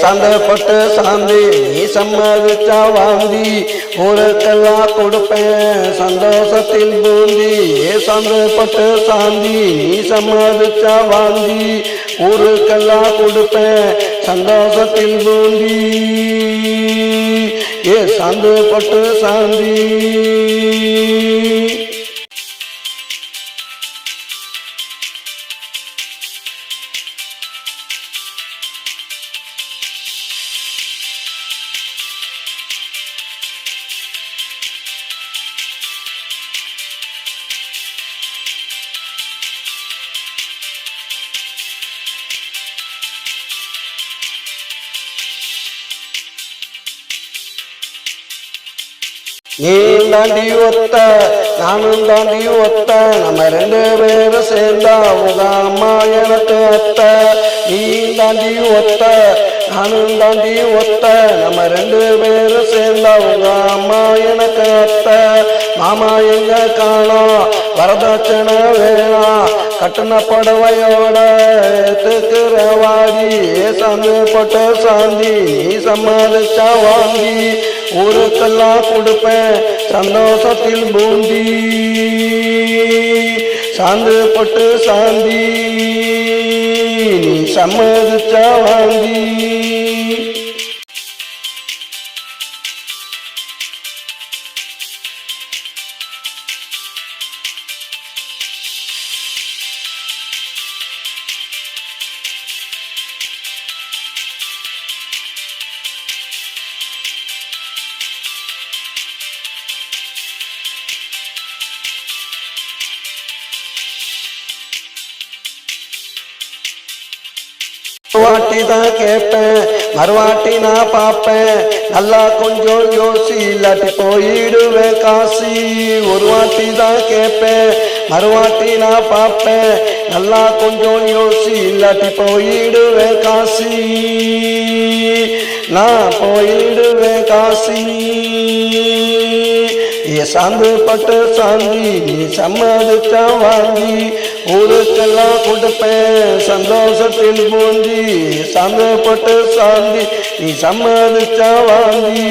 சந்தப்பட்டு சாந்தி நீ சம்மதிச்சா வாந்தி ஊருக்கெல்லாம் கொடுப்பேன் சந்தோஷத்தில் பூந்தி. சந்தப்பட்டு சாந்தி நீ சம்மதிச்சா வாந்தி ஊருக்கெல்லாம் கொடுப்பேன் சந்தோஷத்தில் பூந்தி. சந்தப்பட்டு சாந்தி நீ தாண்டி ஒத்த நானும் தாண்டி ஒத்த நம்ம ரெண்டு பேரும் சேர்ந்தா உங்க அம்மா எனக்கு அத்த. நீ தாண்டி ஒத்த நானும் தாண்டி ஒத்த நம்ம ரெண்டு பேரும் சேர்ந்தா உங்க அம்மா எனக்கு அத்த. மாமா எங்க காணோம் வரதட்சணை வேணாம் கட்டுன படவையோட ஏத்துக்கிற வாடி. சந்தப்பட்ட சாந்தி நீ சம்மதிச்சா வாங்கி ஊருக்கெல்லாம் கொடுப்பேன் சந்தோஷத்தில் பூந்தி. சந்தப்பட்டு சாந்தி நீ சம்மதிச்சா வாங்கி. வாட்டி தான் கேட்பேன் மறுவாட்டி நான் பார்ப்பேன் நல்லா கொஞ்சம் யோசி இல்லாட்டி போயிடுவேன் காசி. ஒரு வாட்டி தான் கேட்பேன் மறுவாட்டி நான் பார்ப்பேன் நல்லா கொஞ்சம் யோசி இல்லாட்டி போயிடுவேன் காசி. நான் போயிடுவேன் காசி. சந்தப்பட்டு சாந்தி நீ சம்மதிச்சா வாங்கி ஊருக்கெல்லாம் கொடுப்பேன் சந்தோஷத்தில் பூந்தி. சந்தப்பட்டு சாந்தி நீ சம்மதிச்சா வாங்கி.